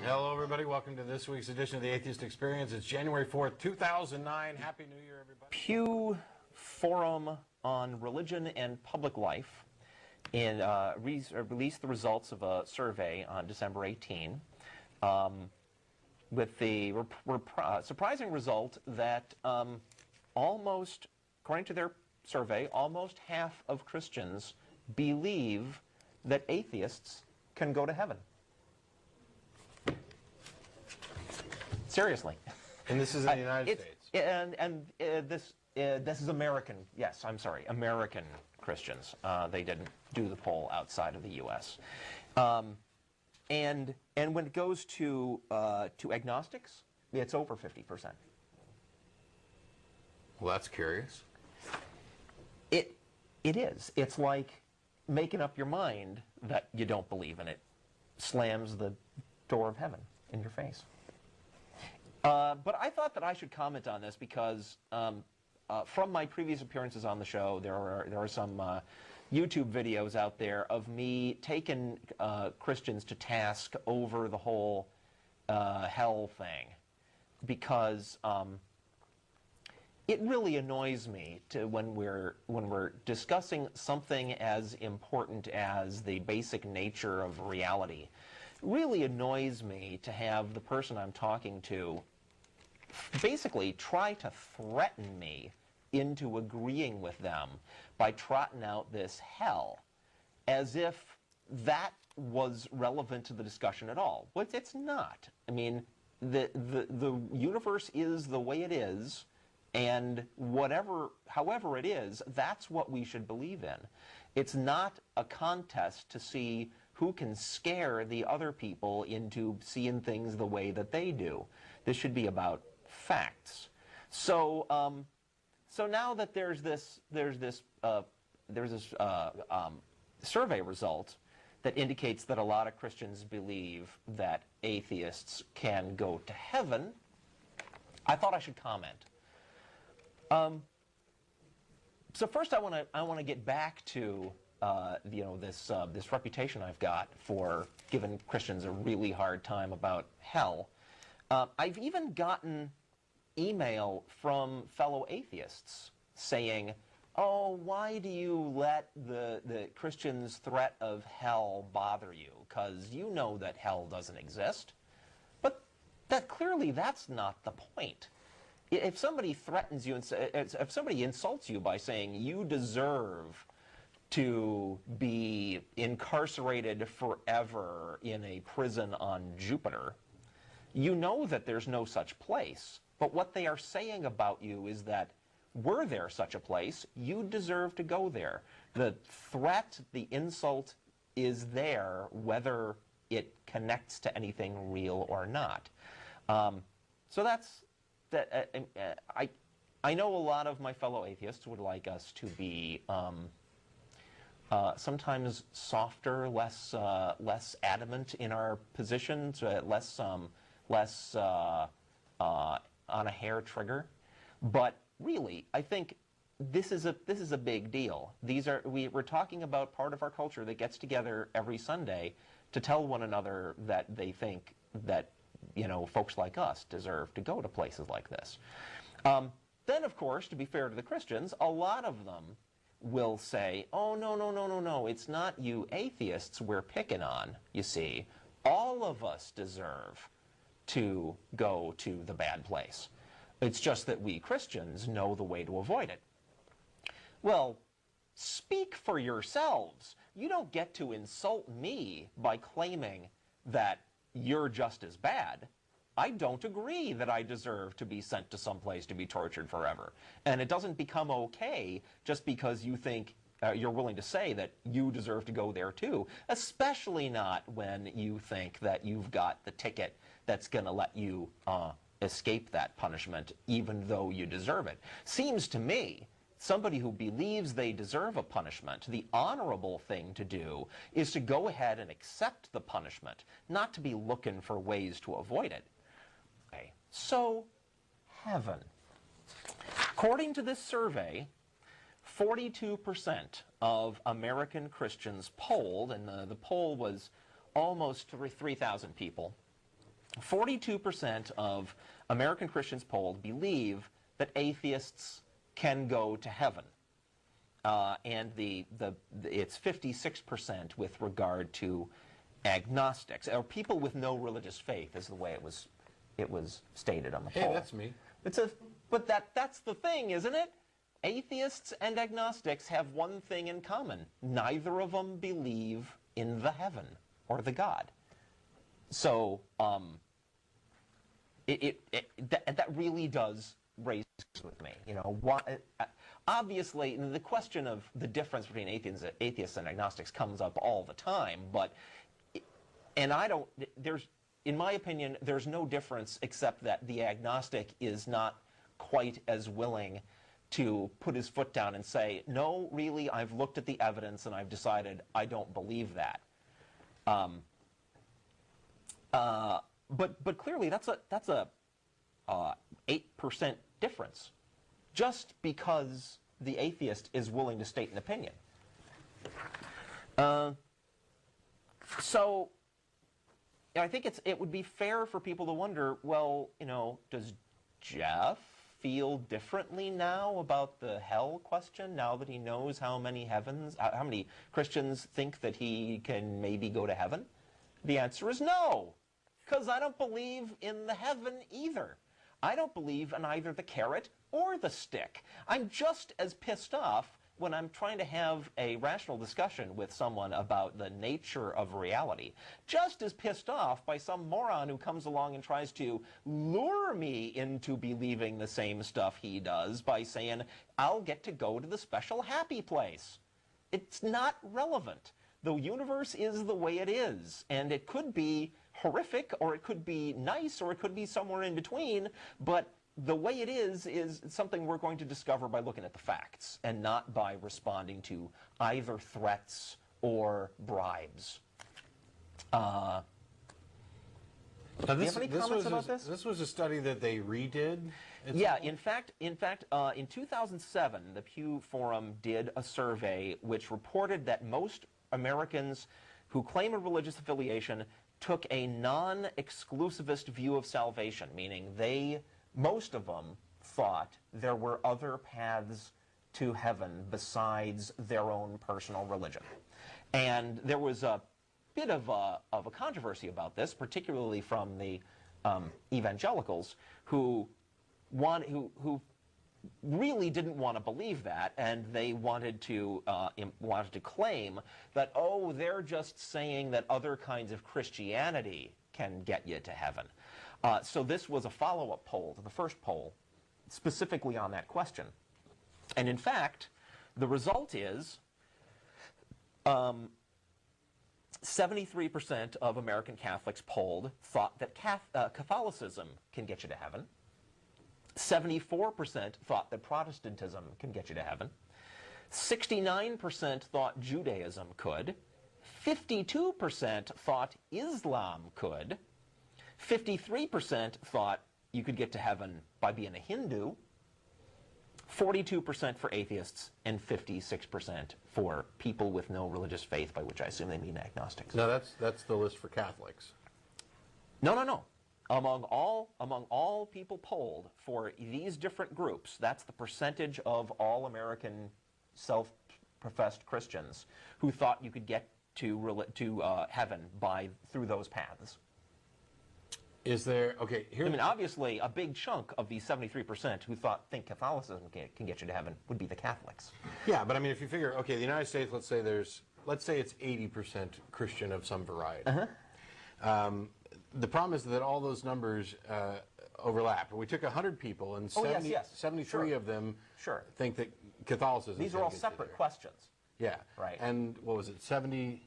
Hello, everybody. Welcome to this week's edition of the Atheist Experience. It's January 4th, 2009. Happy New Year, everybody. Pew Forum on Religion and Public Life released the results of a survey on December 18 with the surprising result that almost, according to their survey, almost half of Christians believe that atheists can go to heaven. Seriously. And this is in the United States. This is American. Yes, I'm sorry, American Christians. They didn't do the poll outside of the U.S. And when it goes to agnostics, it's over 50%. Well, that's curious. It is. It's like making up your mind that you don't believe in it slams the door of heaven in your face. But I thought that I should comment on this because from my previous appearances on the show, there are some YouTube videos out there of me taking Christians to task over the whole hell thing, because it really annoys me when we're discussing something as important as the basic nature of reality. It really annoys me to have the person I'm talking to basically try to threaten me into agreeing with them by trotting out this hell as if that was relevant to the discussion at all. But it's not. I mean, the universe is the way it is, and however it is, that's what we should believe in. It's not a contest to see who can scare the other people into seeing things the way that they do. This should be about facts. So now that there's this survey result that indicates that a lot of Christians believe that atheists can go to heaven, I thought I should comment. So first, I want to get back to this reputation I've got for giving Christians a really hard time about hell. I've even gotten email from fellow atheists saying, "Oh, why do you let the Christians' threat of hell bother you? Because you know that hell doesn't exist." But that's not the point. If somebody threatens you, if somebody insults you by saying you deserve to be incarcerated forever in a prison on Jupiter, you know that there's no such place. But what they are saying about you is that were there such a place, you deserve to go there. The threat, the insult is there whether it connects to anything real or not. So that's that. I know a lot of my fellow atheists would like us to be sometimes softer, less adamant in our positions, less on a hair trigger. But really, I think this is a big deal. We're talking about part of our culture that gets together every Sunday to tell one another that they think that folks like us deserve to go to places like this. Then, of course, to be fair to the Christians, a lot of them will say, "Oh, no, it's not you atheists we're picking on, you see. All of us deserve to go to the bad place. It's just that we Christians know the way to avoid it." Well, speak for yourselves. You don't get to insult me by claiming that you're just as bad. I don't agree that I deserve to be sent to some place to be tortured forever. And it doesn't become okay just because you think you're willing to say that you deserve to go there too, especially not when you think that you've got the ticket that's going to let you escape that punishment even though you deserve it. Seems to me, somebody who believes they deserve a punishment, the honorable thing to do is to go ahead and accept the punishment, not to be looking for ways to avoid it. Okay. So, heaven. According to this survey, 42% of American Christians polled, and the poll was almost 3,000 people, 42% of American Christians polled believe that atheists can go to heaven. And it's 56% with regard to agnostics, or people with no religious faith, is the way it was stated on the poll. Hey, that's me. But that's the thing, isn't it? Atheists and agnostics have one thing in common. Neither of them believe in the heaven or the God. So that really does raise with me. You know, obviously, the question of the difference between atheists and agnostics comes up all the time. But, and in my opinion, there's no difference except that the agnostic is not quite as willing to put his foot down and say, no, really, I've looked at the evidence and I've decided I don't believe that. But clearly that's a 8% difference, just because the atheist is willing to state an opinion. So I think it would be fair for people to wonder, well, you know, does Jeff feel differently now about the hell question, now that he knows how many Christians think that he can maybe go to heaven? The answer is no, because I don't believe in the heaven either. I don't believe in either the carrot or the stick. I'm just as pissed off when I'm trying to have a rational discussion with someone about the nature of reality, just as pissed off by some moron who comes along and tries to lure me into believing the same stuff he does by saying, I'll get to go to the special happy place. It's not relevant. The universe is the way it is, and it could be horrific, or it could be nice, or it could be somewhere in between, but the way it is something we're going to discover by looking at the facts and not by responding to either threats or bribes. Now Do you have any comments about this? This was a study that they redid? Yeah, in fact, in 2007, the Pew Forum did a survey which reported that most Americans who claim a religious affiliation took a non-exclusivist view of salvation, meaning most of them thought there were other paths to heaven besides their own personal religion. And there was a bit of a controversy about this, particularly from the evangelicals who really didn't want to believe that, and they wanted to claim that, oh, they're just saying that other kinds of Christianity can get you to heaven. So this was a follow-up poll to the first poll, specifically on that question. And in fact, the result is 73% of American Catholics polled thought that Catholicism can get you to heaven. 74% thought that Protestantism can get you to heaven. 69% thought Judaism could. 52% thought Islam could. 53% thought you could get to heaven by being a Hindu. 42% for atheists, and 56% for people with no religious faith, by which I assume they mean agnostics. No, that's the list for Catholics. No. Among all people polled for these different groups, that's the percentage of all American self-professed Christians who thought you could get to heaven through those paths. Is there, okay, here... I mean, obviously, a big chunk of these 73% who think Catholicism can get you to heaven would be the Catholics. Yeah, but I mean, if you figure, okay, the United States, let's say it's 80% Christian of some variety. The problem is that all those numbers overlap. We took 100 people, and 73 of them think that Catholicism... These are all separate questions. Yeah. Right. And what was it, 74%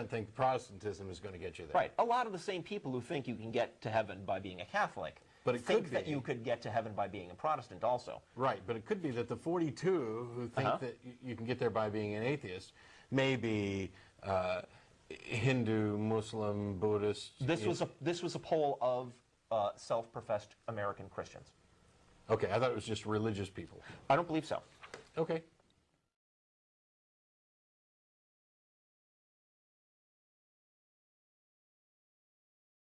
think Protestantism is going to get you there. Right. A lot of the same people who think you can get to heaven by being a Catholic think that you could get to heaven by being a Protestant also. Right, but it could be that the 42 who think that you can get there by being an atheist may be Hindu, Muslim, Buddhist. This was a poll of self-professed American Christians. Okay, I thought it was just religious people. I don't believe so. Okay.